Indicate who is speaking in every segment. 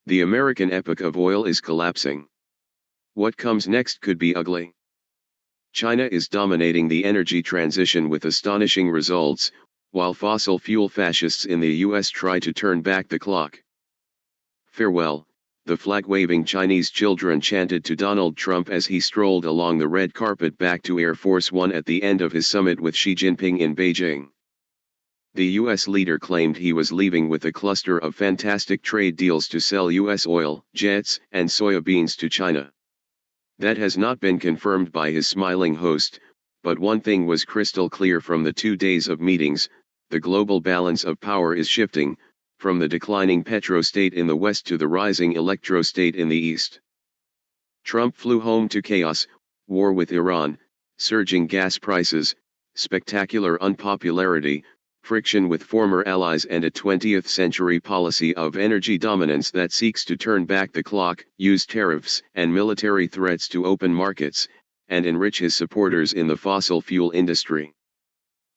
Speaker 1: The American epoch of oil is collapsing. What comes next could be ugly. China is dominating the energy transition with astonishing results, while fossil fuel fascists in the US try to turn back the clock. Farewell, the flag-waving Chinese children chanted to Donald Trump as he strolled along the red carpet back to Air Force One at the end of his summit with Xi Jinping in Beijing. The US leader claimed he was leaving with a cluster of fantastic trade deals to sell US oil, jets, and soybeans to China. That has not been confirmed by his smiling host, but one thing was crystal clear from the 2 days of meetings: the global balance of power is shifting, from the declining petro-state in the west to the rising electro-state in the east. Trump flew home to chaos, war with Iran, surging gas prices, spectacular unpopularity, friction with former allies, and a 20th century policy of energy dominance that seeks to turn back the clock, use tariffs and military threats to open markets, and enrich his supporters in the fossil fuel industry.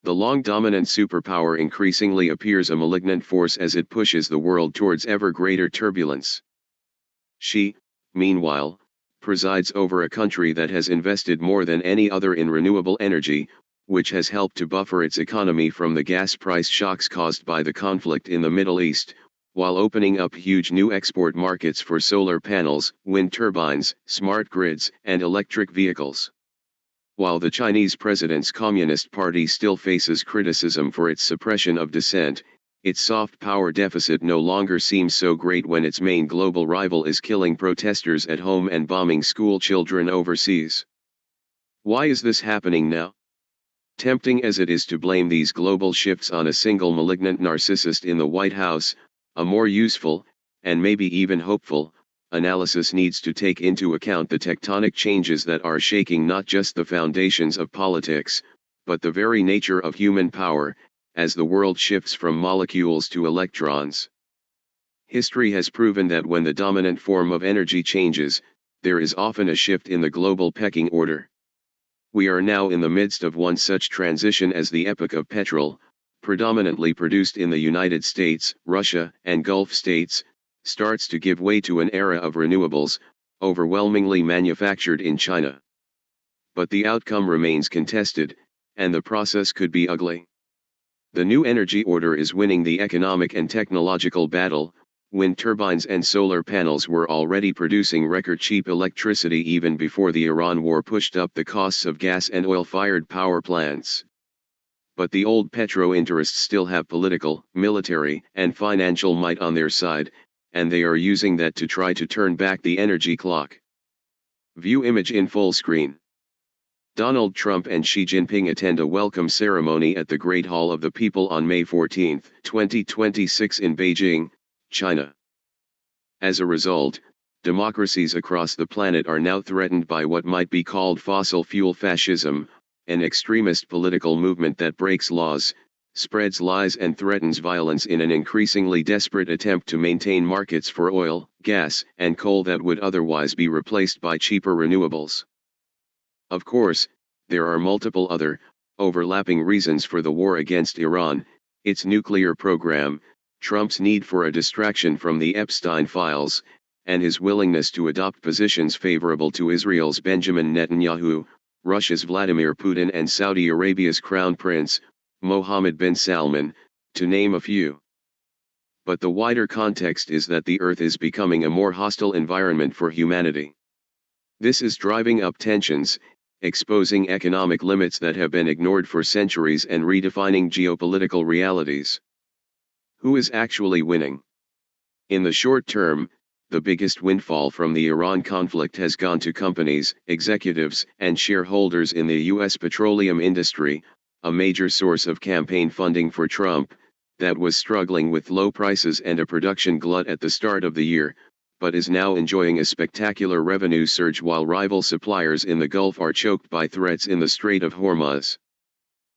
Speaker 1: The long dominant superpower increasingly appears a malignant force as it pushes the world towards ever greater turbulence. Xi, meanwhile, presides over a country that has invested more than any other in renewable energy, which has helped to buffer its economy from the gas price shocks caused by the conflict in the Middle East, while opening up huge new export markets for solar panels, wind turbines, smart grids, and electric vehicles. While the Chinese president's Communist Party still faces criticism for its suppression of dissent, its soft power deficit no longer seems so great when its main global rival is killing protesters at home and bombing school children overseas. Why is this happening now? Tempting as it is to blame these global shifts on a single malignant narcissist in the White House, a more useful, and maybe even hopeful, analysis needs to take into account the tectonic changes that are shaking not just the foundations of politics, but the very nature of human power, as the world shifts from molecules to electrons. History has proven that when the dominant form of energy changes, there is often a shift in the global pecking order. We are now in the midst of one such transition as the epoch of petrol, predominantly produced in the United States, Russia, and Gulf states, starts to give way to an era of renewables, overwhelmingly manufactured in China. But the outcome remains contested, and the process could be ugly. The new energy order is winning the economic and technological battle. Wind turbines and solar panels were already producing record-cheap electricity even before the Iran war pushed up the costs of gas and oil-fired power plants. But the old petro-interests still have political, military, and financial might on their side, and they are using that to try to turn back the energy clock. View image in full screen. Donald Trump and Xi Jinping attend a welcome ceremony at the Great Hall of the People on May 14, 2026 in Beijing, China. As a result, democracies across the planet are now threatened by what might be called fossil fuel fascism, an extremist political movement that breaks laws, spreads lies, and threatens violence in an increasingly desperate attempt to maintain markets for oil, gas, and coal that would otherwise be replaced by cheaper renewables. Of course, there are multiple other, overlapping reasons for the war against Iran: its nuclear program, Trump's need for a distraction from the Epstein files, and his willingness to adopt positions favorable to Israel's Benjamin Netanyahu, Russia's Vladimir Putin, and Saudi Arabia's Crown Prince, Mohammed bin Salman, to name a few. But the wider context is that the Earth is becoming a more hostile environment for humanity. This is driving up tensions, exposing economic limits that have been ignored for centuries, and redefining geopolitical realities. Who is actually winning? In the short term, the biggest windfall from the Iran conflict has gone to companies, executives, and shareholders in the U.S. petroleum industry, a major source of campaign funding for Trump, that was struggling with low prices and a production glut at the start of the year, but is now enjoying a spectacular revenue surge while rival suppliers in the Gulf are choked by threats in the Strait of Hormuz.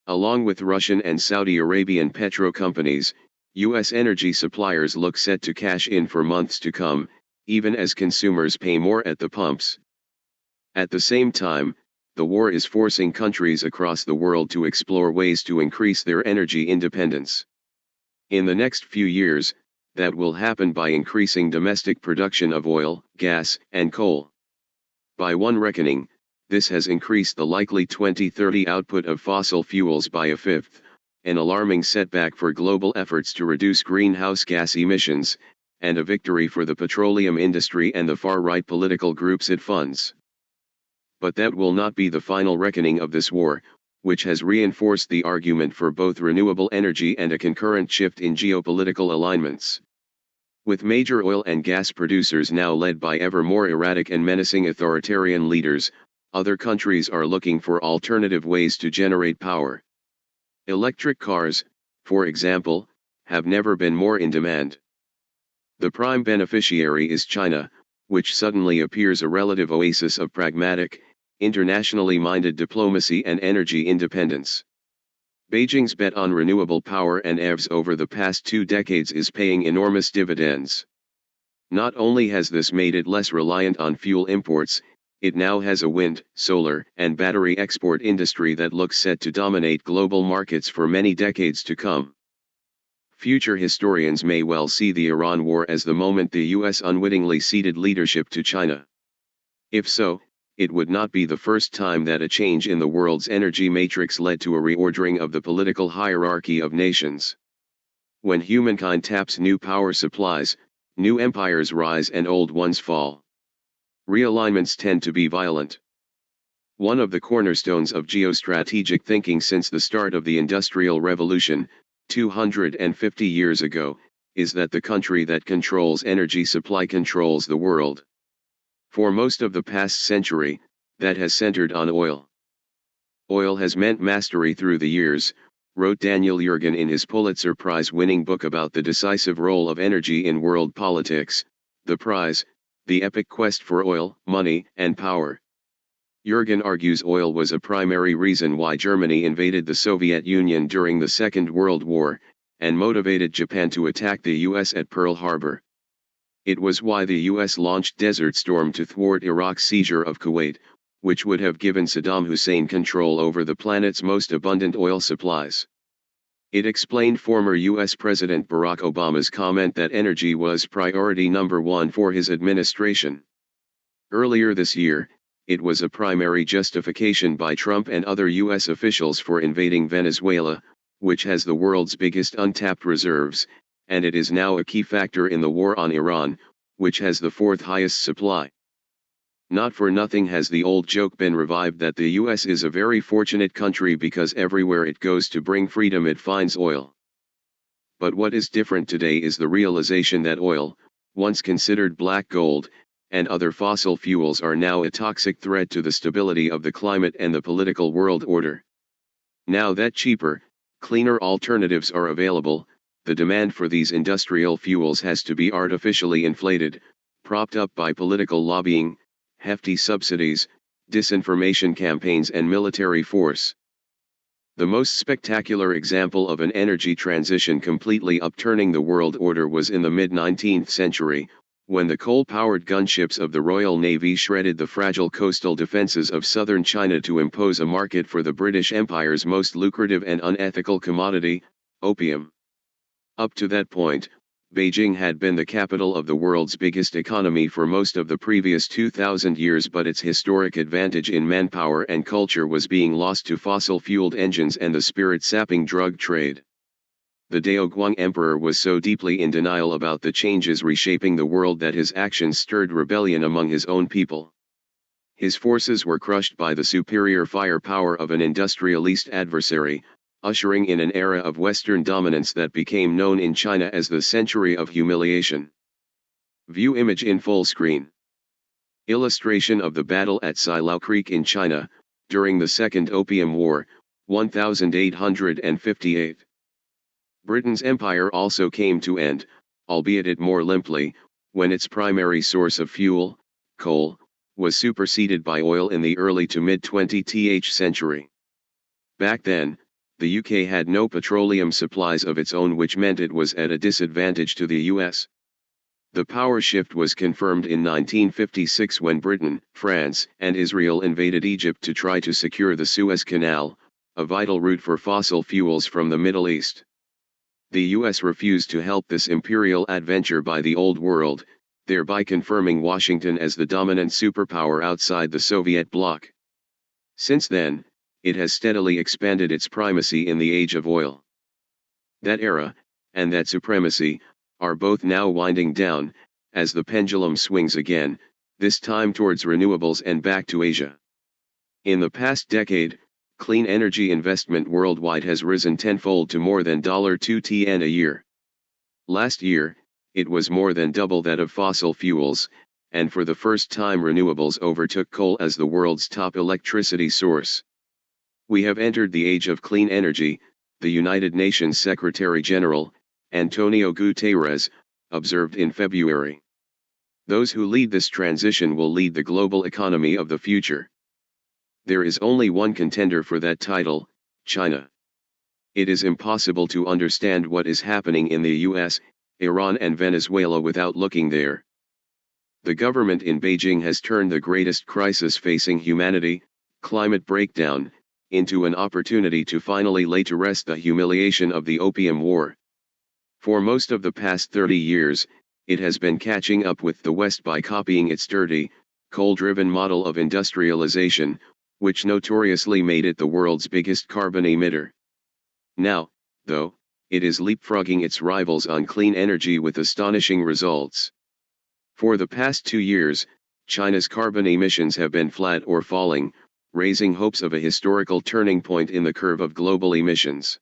Speaker 1: Along with Russian and Saudi Arabian petro companies, U.S. energy suppliers look set to cash in for months to come, even as consumers pay more at the pumps. At the same time, the war is forcing countries across the world to explore ways to increase their energy independence. In the next few years, that will happen by increasing domestic production of oil, gas, and coal. By one reckoning, this has increased the likely 2030 output of fossil fuels by a fifth, an alarming setback for global efforts to reduce greenhouse gas emissions, and a victory for the petroleum industry and the far-right political groups it funds. But that will not be the final reckoning of this war, which has reinforced the argument for both renewable energy and a concurrent shift in geopolitical alignments. With major oil and gas producers now led by ever more erratic and menacing authoritarian leaders, other countries are looking for alternative ways to generate power. Electric cars, for example, have never been more in demand. The prime beneficiary is China, which suddenly appears a relative oasis of pragmatic, internationally minded diplomacy and energy independence. Beijing's bet on renewable power and EVs over the past 2 decades is paying enormous dividends. Not only has this made it less reliant on fuel imports, it now has a wind, solar, and battery export industry that looks set to dominate global markets for many decades to come. Future historians may well see the Iran war as the moment the US unwittingly ceded leadership to China. If so, it would not be the first time that a change in the world's energy matrix led to a reordering of the political hierarchy of nations. When humankind taps new power supplies, new empires rise and old ones fall. Realignments tend to be violent. One of the cornerstones of geostrategic thinking since the start of the Industrial Revolution, 250 years ago, is that the country that controls energy supply controls the world. For most of the past century, that has centered on oil. Oil has meant mastery through the years, wrote Daniel Yergin in his Pulitzer Prize-winning book about the decisive role of energy in world politics, The Prize, The Epic Quest for Oil, Money, and Power. Yergin argues oil was a primary reason why Germany invaded the Soviet Union during the Second World War, and motivated Japan to attack the US at Pearl Harbor. It was why the US launched Desert Storm to thwart Iraq's seizure of Kuwait, which would have given Saddam Hussein control over the planet's most abundant oil supplies. It explained former US President Barack Obama's comment that energy was priority number one for his administration. Earlier this year, it was a primary justification by Trump and other US officials for invading Venezuela, which has the world's biggest untapped reserves, and it is now a key factor in the war on Iran, which has the fourth highest supply. Not for nothing has the old joke been revived that the US is a very fortunate country because everywhere it goes to bring freedom it finds oil. But what is different today is the realization that oil, once considered black gold, and other fossil fuels are now a toxic threat to the stability of the climate and the political world order. Now that cheaper, cleaner alternatives are available, the demand for these industrial fuels has to be artificially inflated, propped up by political lobbying, hefty subsidies, disinformation campaigns and military force. The most spectacular example of an energy transition completely upturning the world order was in the mid-19th century, when the coal-powered gunships of the Royal Navy shredded the fragile coastal defenses of southern China to impose a market for the British Empire's most lucrative and unethical commodity, opium. Up to that point, Beijing had been the capital of the world's biggest economy for most of the previous 2,000 years, but its historic advantage in manpower and culture was being lost to fossil-fueled engines and the spirit-sapping drug trade. The Daoguang Emperor was so deeply in denial about the changes reshaping the world that his actions stirred rebellion among his own people. His forces were crushed by the superior firepower of an industrialist adversary, ushering in an era of Western dominance that became known in China as the Century of Humiliation. View image in full screen. Illustration of the battle at Silao Creek in China, during the Second Opium War, 1858. Britain's empire also came to end, albeit it more limply, when its primary source of fuel, coal, was superseded by oil in the early to mid-20th century. Back then, the UK had no petroleum supplies of its own, which meant it was at a disadvantage to the US. The power shift was confirmed in 1956 when Britain, France, and Israel invaded Egypt to try to secure the Suez Canal, a vital route for fossil fuels from the Middle East. The US refused to help this imperial adventure by the Old World, thereby confirming Washington as the dominant superpower outside the Soviet bloc. Since then, it has steadily expanded its primacy in the age of oil. That era, and that supremacy, are both now winding down, as the pendulum swings again, this time towards renewables and back to Asia. In the past decade, clean energy investment worldwide has risen tenfold to more than $2 tn a year. Last year, it was more than double that of fossil fuels, and for the first time renewables overtook coal as the world's top electricity source. We have entered the age of clean energy, the United Nations Secretary-General, Antonio Guterres, observed in February. Those who lead this transition will lead the global economy of the future. There is only one contender for that title, China. It is impossible to understand what is happening in the US, Iran and Venezuela without looking there. The government in Beijing has turned the greatest crisis facing humanity, climate breakdown, into an opportunity to finally lay to rest the humiliation of the Opium War. For most of the past 30 years, it has been catching up with the West by copying its dirty, coal-driven model of industrialization, which notoriously made it the world's biggest carbon emitter. Now, though, it is leapfrogging its rivals on clean energy with astonishing results. For the past 2 years, China's carbon emissions have been flat or falling, raising hopes of a historical turning point in the curve of global emissions.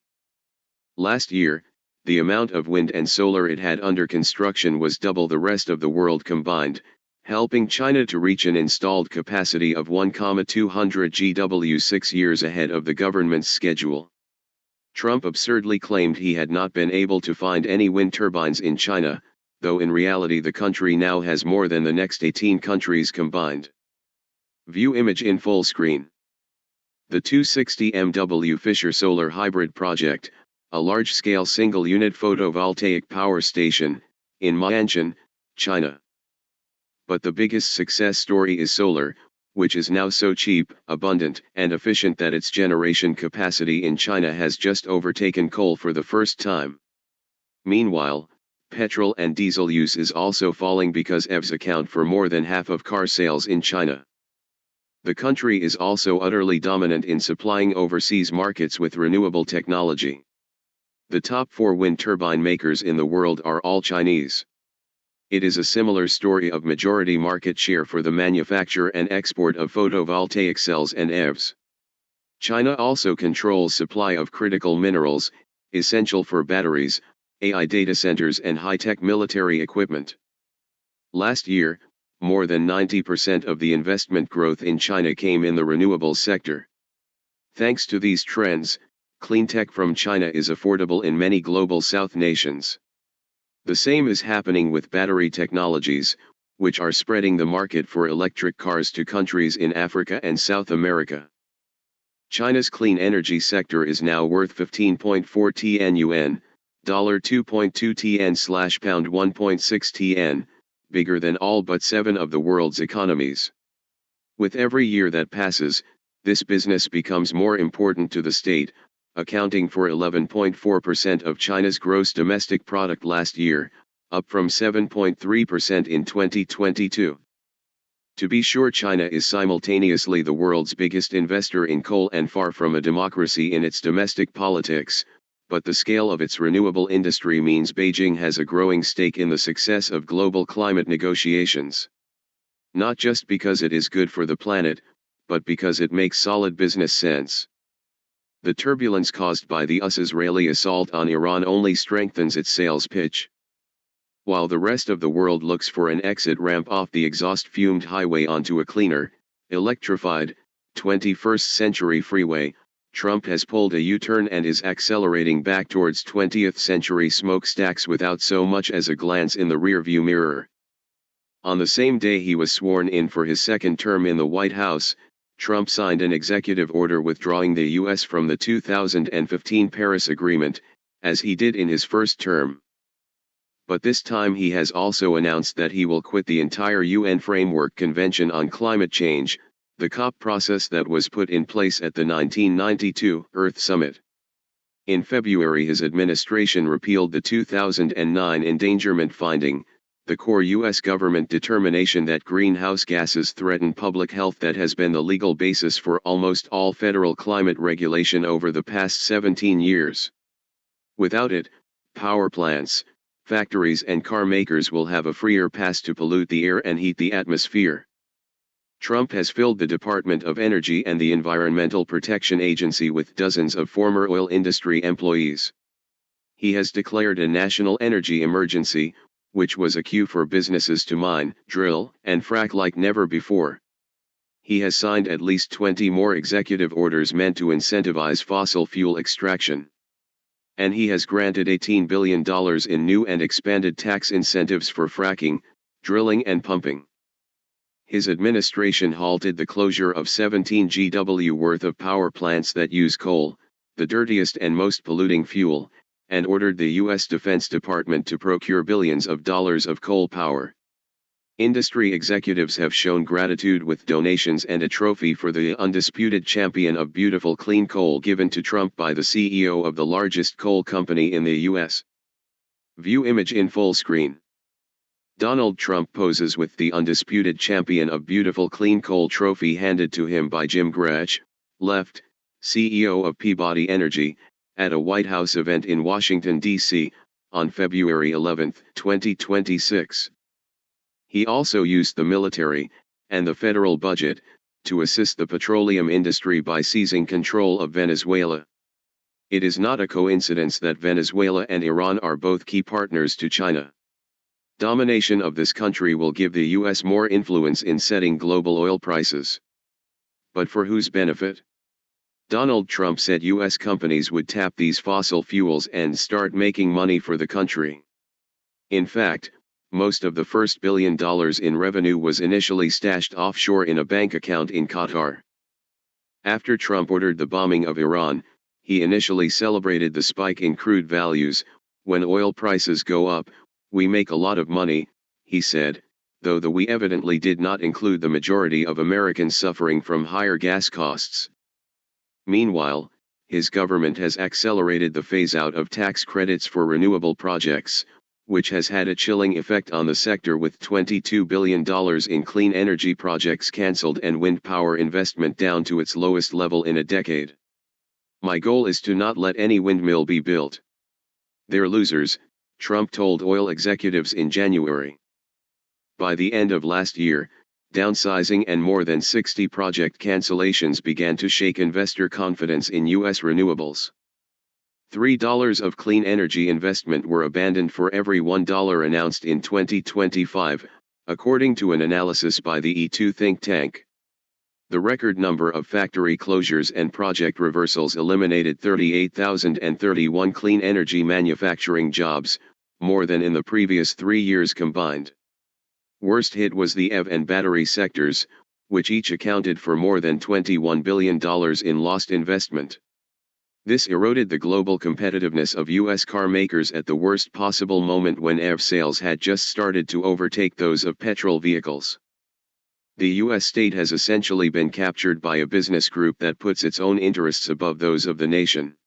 Speaker 1: Last year, the amount of wind and solar it had under construction was double the rest of the world combined, helping China to reach an installed capacity of 1,200 GW 6 years ahead of the government's schedule. Trump absurdly claimed he had not been able to find any wind turbines in China, though in reality the country now has more than the next 18 countries combined. View image in full screen. The 260 MW Fisher Solar Hybrid Project, a large-scale single-unit photovoltaic power station, in Mianshan, China. But the biggest success story is solar, which is now so cheap, abundant, and efficient that its generation capacity in China has just overtaken coal for the first time. Meanwhile, petrol and diesel use is also falling because EVs account for more than half of car sales in China. The country is also utterly dominant in supplying overseas markets with renewable technology. The top 4 wind turbine makers in the world are all Chinese. It is a similar story of majority market share for the manufacture and export of photovoltaic cells and EVs. China also controls supply of critical minerals, essential for batteries, AI data centers and high-tech military equipment. Last year, more than 90% of the investment growth in China came in the renewables sector. Thanks to these trends, clean tech from China is affordable in many global South nations. The same is happening with battery technologies, which are spreading the market for electric cars to countries in Africa and South America. China's clean energy sector is now worth 15.4 tn yuan, $2.2 tn/pound 1.6 tn, bigger than all but 7 of the world's economies. With every year that passes, this business becomes more important to the state, accounting for 11.4% of China's gross domestic product last year, up from 7.3% in 2022. To be sure, China is simultaneously the world's biggest investor in coal and far from a democracy in its domestic politics, but the scale of its renewable industry means Beijing has a growing stake in the success of global climate negotiations. Not just because it is good for the planet, but because it makes solid business sense. The turbulence caused by the US-Israeli assault on Iran only strengthens its sales pitch. While the rest of the world looks for an exit ramp off the exhaust-fumed highway onto a cleaner, electrified, 21st-century freeway, Trump has pulled a U-turn and is accelerating back towards 20th-century smokestacks without so much as a glance in the rearview mirror. On the same day he was sworn in for his second term in the White House, Trump signed an executive order withdrawing the U.S. from the 2015 Paris Agreement, as he did in his first term. But this time he has also announced that he will quit the entire UN Framework Convention on Climate Change, the COP process that was put in place at the 1992 Earth Summit. In February his administration repealed the 2009 endangerment finding, the core U.S. government determination that greenhouse gases threaten public health that has been the legal basis for almost all federal climate regulation over the past 17 years. Without it, power plants, factories and car makers will have a freer pass to pollute the air and heat the atmosphere. Trump has filled the Department of Energy and the Environmental Protection Agency with dozens of former oil industry employees. He has declared a national energy emergency, which was a cue for businesses to mine, drill, and frack like never before. He has signed at least 20 more executive orders meant to incentivize fossil fuel extraction. And he has granted $18 billion in new and expanded tax incentives for fracking, drilling and pumping. His administration halted the closure of 17 GW worth of power plants that use coal, the dirtiest and most polluting fuel, and ordered the U.S. Defense Department to procure billions of dollars of coal power. Industry executives have shown gratitude with donations and a trophy for the undisputed champion of beautiful clean coal given to Trump by the CEO of the largest coal company in the U.S. View image in full screen. Donald Trump poses with the undisputed champion of beautiful clean coal trophy handed to him by Jim Grech, left, CEO of Peabody Energy, at a White House event in Washington, D.C., on February 11, 2026. He also used the military, and the federal budget, to assist the petroleum industry by seizing control of Venezuela. It is not a coincidence that Venezuela and Iran are both key partners to China. Domination of this country will give the U.S. more influence in setting global oil prices. But for whose benefit? Donald Trump said U.S. companies would tap these fossil fuels and start making money for the country. In fact, most of the first $1 billion in revenue was initially stashed offshore in a bank account in Qatar. After Trump ordered the bombing of Iran, he initially celebrated the spike in crude values. When oil prices go up, we make a lot of money, he said, though we evidently did not include the majority of Americans suffering from higher gas costs. Meanwhile, his government has accelerated the phase-out of tax credits for renewable projects, which has had a chilling effect on the sector with $22 billion in clean energy projects cancelled and wind power investment down to its lowest level in a decade. My goal is to not let any windmill be built. They're losers, Trump told oil executives in January. By the end of last year, downsizing and more than 60 project cancellations began to shake investor confidence in U.S. renewables. $3 of clean energy investment were abandoned for every $1 announced in 2025, according to an analysis by the E2 think tank. The record number of factory closures and project reversals eliminated 38,031 clean energy manufacturing jobs, more than in the previous 3 years combined. Worst hit was the EV and battery sectors, which each accounted for more than $21 billion in lost investment. This eroded the global competitiveness of U.S. car makers at the worst possible moment when EV sales had just started to overtake those of petrol vehicles. The U.S. state has essentially been captured by a business group that puts its own interests above those of the nation.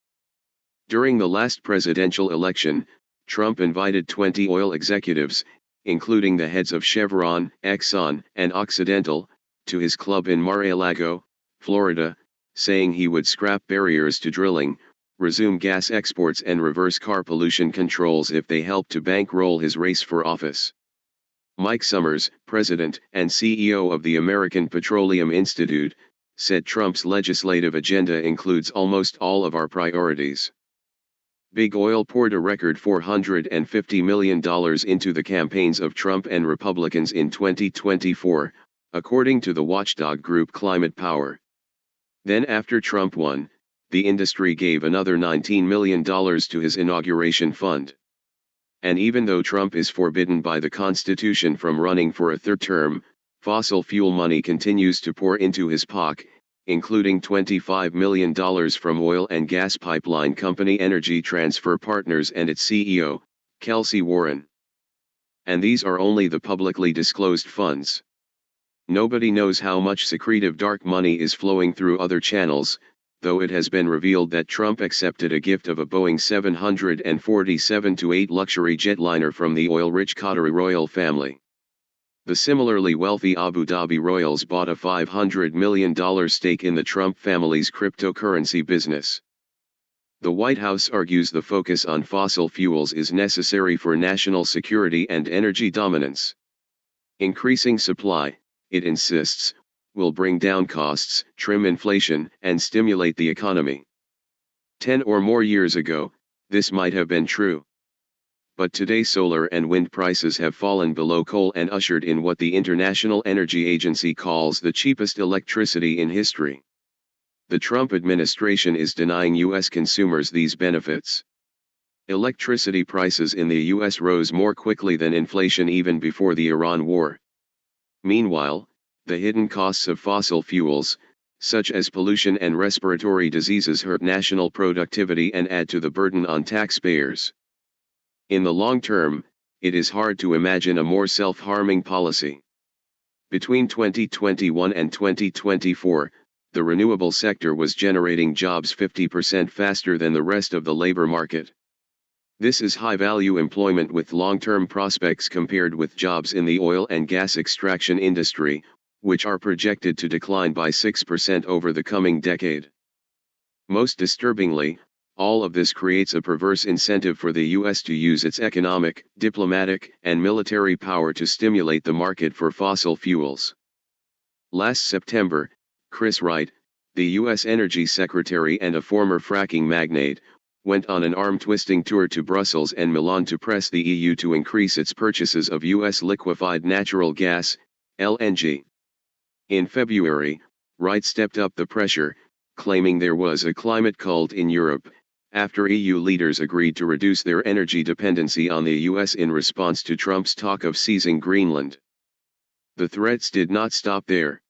Speaker 1: During the last presidential election, Trump invited 20 oil executives, including the heads of Chevron, Exxon, and Occidental, to his club in Mar-a-Lago, Florida, saying he would scrap barriers to drilling, resume gas exports and reverse car pollution controls if they helped to bankroll his race for office. Mike Summers, president and CEO of the American Petroleum Institute, said Trump's legislative agenda includes almost all of our priorities. Big Oil poured a record $450 million into the campaigns of Trump and Republicans in 2024, according to the watchdog group Climate Power. Then after Trump won, the industry gave another $19 million to his inauguration fund. And even though Trump is forbidden by the Constitution from running for a third term, fossil fuel money continues to pour into his POC, including $25 million from oil and gas pipeline company Energy Transfer Partners and its CEO, Kelsey Warren. And these are only the publicly disclosed funds. Nobody knows how much secretive dark money is flowing through other channels, though it has been revealed that Trump accepted a gift of a Boeing 747-8 luxury jetliner from the oil-rich Qatari royal family. The similarly wealthy Abu Dhabi royals bought a $500 million stake in the Trump family's cryptocurrency business. The White House argues the focus on fossil fuels is necessary for national security and energy dominance. Increasing supply, it insists, will bring down costs, trim inflation, and stimulate the economy. 10 or more years ago, this might have been true. But today solar and wind prices have fallen below coal and ushered in what the International Energy Agency calls the cheapest electricity in history. The Trump administration is denying U.S. consumers these benefits. Electricity prices in the U.S. rose more quickly than inflation even before the Iran war. Meanwhile, the hidden costs of fossil fuels, such as pollution and respiratory diseases, hurt national productivity and add to the burden on taxpayers. In the long term, it is hard to imagine a more self-harming policy. Between 2021 and 2024, the renewable sector was generating jobs 50% faster than the rest of the labor market. This is high-value employment with long-term prospects compared with jobs in the oil and gas extraction industry, which are projected to decline by 6% over the coming decade. Most disturbingly, all of this creates a perverse incentive for the U.S. to use its economic, diplomatic, and military power to stimulate the market for fossil fuels. Last September, Chris Wright, the U.S. Energy Secretary and a former fracking magnate, went on an arm-twisting tour to Brussels and Milan to press the EU to increase its purchases of U.S. liquefied natural gas, LNG. In February, Wright stepped up the pressure, claiming there was a climate cult in Europe, after EU leaders agreed to reduce their energy dependency on the US in response to Trump's talk of seizing Greenland. The threats did not stop there.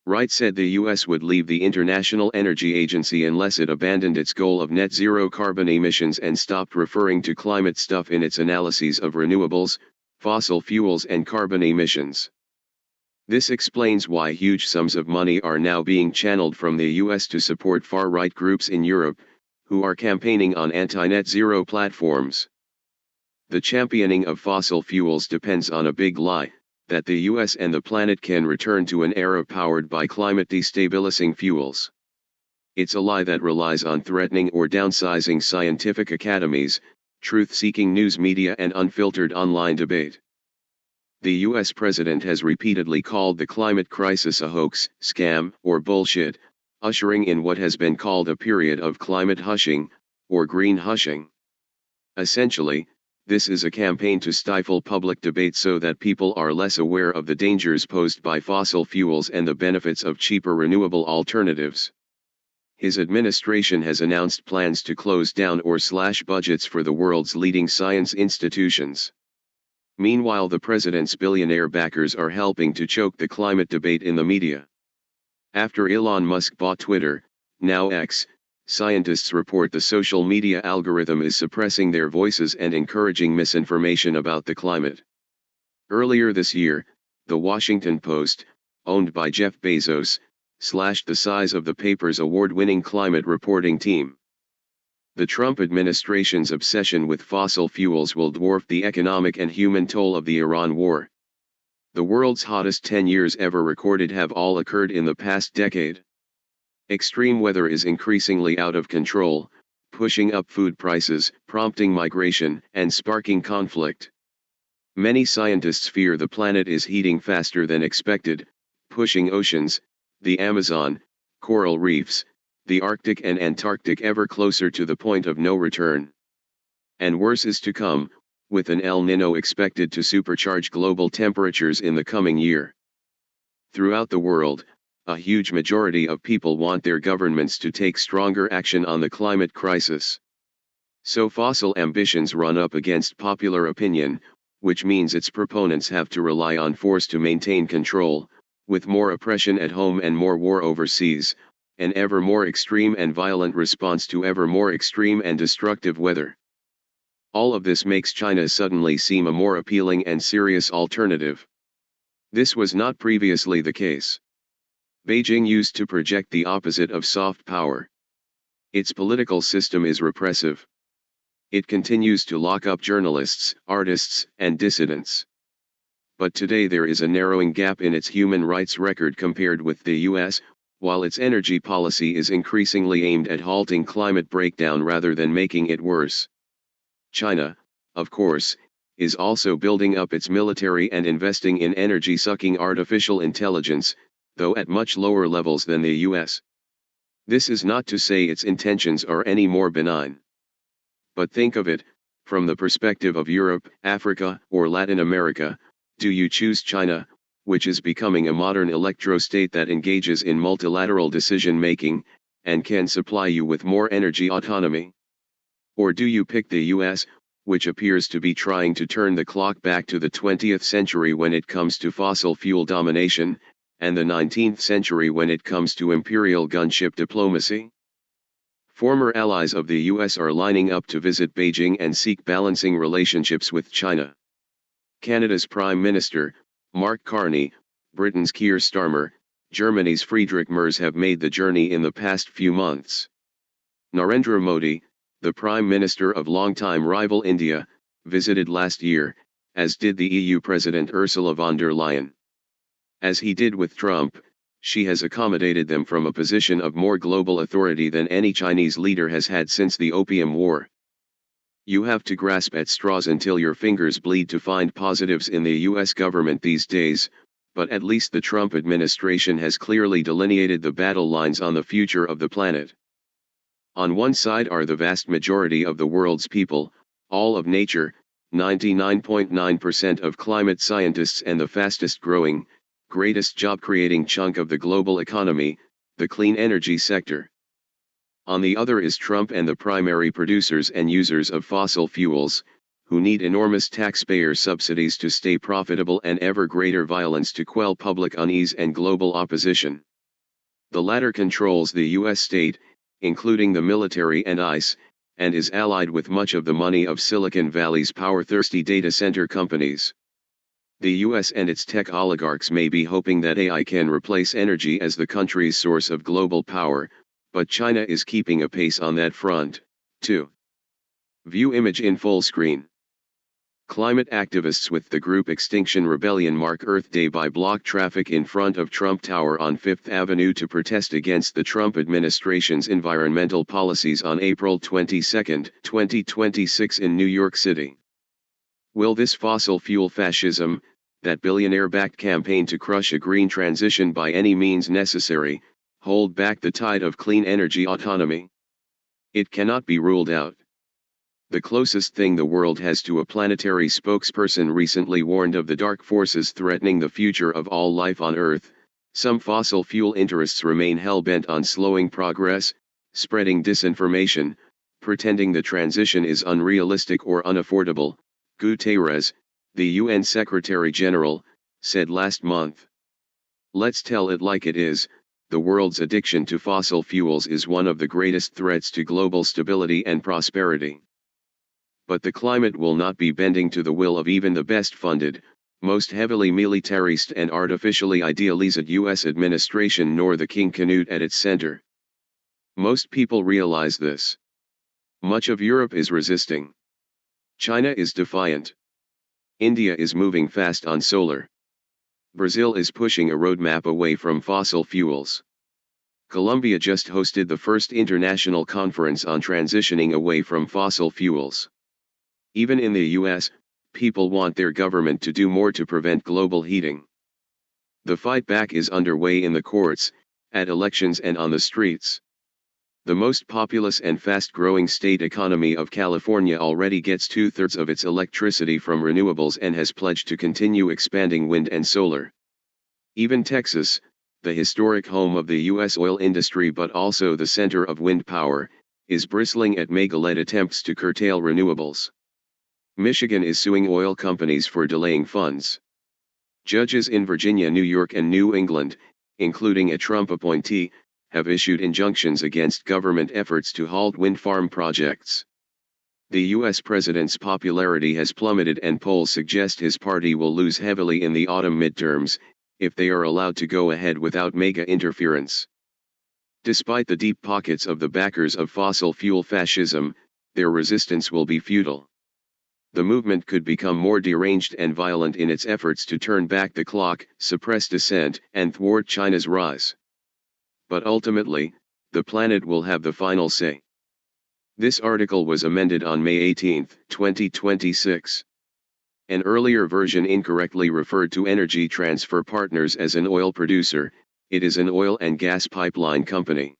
Speaker 1: Wright said the US would leave the International Energy Agency unless it abandoned its goal of net zero carbon emissions and stopped referring to climate stuff in its analyses of renewables, fossil fuels and carbon emissions. This explains why huge sums of money are now being channeled from the US to support far-right groups in Europe, who are campaigning on anti-net zero platforms. The championing of fossil fuels depends on a big lie, that the US and the planet can return to an era powered by climate-destabilizing fuels. It's a lie that relies on threatening or downsizing scientific academies, truth-seeking news media and unfiltered online debate. The US president has repeatedly called the climate crisis a hoax, scam, or bullshit, ushering in what has been called a period of climate hushing, or green hushing. Essentially, this is a campaign to stifle public debate so that people are less aware of the dangers posed by fossil fuels and the benefits of cheaper renewable alternatives. His administration has announced plans to close down or slash budgets for the world's leading science institutions. Meanwhile, the president's billionaire backers are helping to choke the climate debate in the media. After Elon Musk bought Twitter, now X, scientists report the social media algorithm is suppressing their voices and encouraging misinformation about the climate. Earlier this year, The Washington Post, owned by Jeff Bezos, slashed the size of the paper's award-winning climate reporting team. The Trump administration's obsession with fossil fuels will dwarf the economic and human toll of the Iran war. The world's hottest 10 years ever recorded have all occurred in the past decade. Extreme weather is increasingly out of control, pushing up food prices, prompting migration, and sparking conflict. Many scientists fear the planet is heating faster than expected, pushing oceans, the Amazon, coral reefs, the Arctic and Antarctic ever closer to the point of no return. And worse is to come, with an El Niño expected to supercharge global temperatures in the coming year. Throughout the world, a huge majority of people want their governments to take stronger action on the climate crisis. So fossil ambitions run up against popular opinion, which means its proponents have to rely on force to maintain control, with more oppression at home and more war overseas, an ever more extreme and violent response to ever more extreme and destructive weather. All of this makes China suddenly seem a more appealing and serious alternative. This was not previously the case. Beijing used to project the opposite of soft power. Its political system is repressive. It continues to lock up journalists, artists, and dissidents. But today there is a narrowing gap in its human rights record compared with the US, while its energy policy is increasingly aimed at halting climate breakdown rather than making it worse. China, of course, is also building up its military and investing in energy-sucking artificial intelligence, though at much lower levels than the US. This is not to say its intentions are any more benign. But think of it, from the perspective of Europe, Africa, or Latin America, do you choose China, which is becoming a modern electro-state that engages in multilateral decision-making, and can supply you with more energy autonomy? Or do you pick the US, which appears to be trying to turn the clock back to the 20th century when it comes to fossil fuel domination, and the 19th century when it comes to imperial gunship diplomacy? Former allies of the US are lining up to visit Beijing and seek balancing relationships with China. Canada's Prime Minister, Mark Carney, Britain's Keir Starmer, Germany's Friedrich Merz have made the journey in the past few months. Narendra Modi, the Prime Minister of longtime rival India, visited last year, as did the EU President Ursula von der Leyen. As he did with Trump, she has accommodated them from a position of more global authority than any Chinese leader has had since the Opium War. You have to grasp at straws until your fingers bleed to find positives in the US government these days, but at least the Trump administration has clearly delineated the battle lines on the future of the planet. On one side are the vast majority of the world's people, all of nature, 99.9% of climate scientists, and the fastest growing, greatest job-creating chunk of the global economy, the clean energy sector. On the other is Trump and the primary producers and users of fossil fuels, who need enormous taxpayer subsidies to stay profitable and ever greater violence to quell public unease and global opposition. The latter controls the US state, including the military and ICE, and is allied with much of the money of Silicon Valley's power-thirsty data center companies. The US and its tech oligarchs may be hoping that AI can replace energy as the country's source of global power, but China is keeping a pace on that front, too. View image in full screen. Climate activists with the group Extinction Rebellion mark Earth Day by block traffic in front of Trump Tower on Fifth Avenue to protest against the Trump administration's environmental policies on April 22, 2026 in New York City. Will this fossil fuel fascism, that billionaire-backed campaign to crush a green transition by any means necessary, hold back the tide of clean energy autonomy? It cannot be ruled out. The closest thing the world has to a planetary spokesperson recently warned of the dark forces threatening the future of all life on Earth. Some fossil fuel interests remain hell-bent on slowing progress, spreading disinformation, pretending the transition is unrealistic or unaffordable, Guterres, the UN Secretary-General, said last month. Let's tell it like it is, the world's addiction to fossil fuels is one of the greatest threats to global stability and prosperity. But the climate will not be bending to the will of even the best-funded, most heavily militarist and artificially idealized US administration, nor the King Canute at its center. Most people realize this. Much of Europe is resisting. China is defiant. India is moving fast on solar. Brazil is pushing a roadmap away from fossil fuels. Colombia just hosted the first international conference on transitioning away from fossil fuels. Even in the US, people want their government to do more to prevent global heating. The fight back is underway in the courts, at elections, and on the streets. The most populous and fast-growing state economy of California already gets 2/3 of its electricity from renewables and has pledged to continue expanding wind and solar. Even Texas, the historic home of the U.S. oil industry but also the center of wind power, is bristling at mega-led attempts to curtail renewables. Michigan is suing oil companies for delaying funds. Judges in Virginia, New York, and New England, including a Trump appointee, have issued injunctions against government efforts to halt wind farm projects. The U.S. president's popularity has plummeted and polls suggest his party will lose heavily in the autumn midterms, if they are allowed to go ahead without mega interference. Despite the deep pockets of the backers of fossil fuel fascism, their resistance will be futile. The movement could become more deranged and violent in its efforts to turn back the clock, suppress dissent, and thwart China's rise. But ultimately, the planet will have the final say. This article was amended on May 18, 2026. An earlier version incorrectly referred to Energy Transfer Partners as an oil producer. It is an oil and gas pipeline company.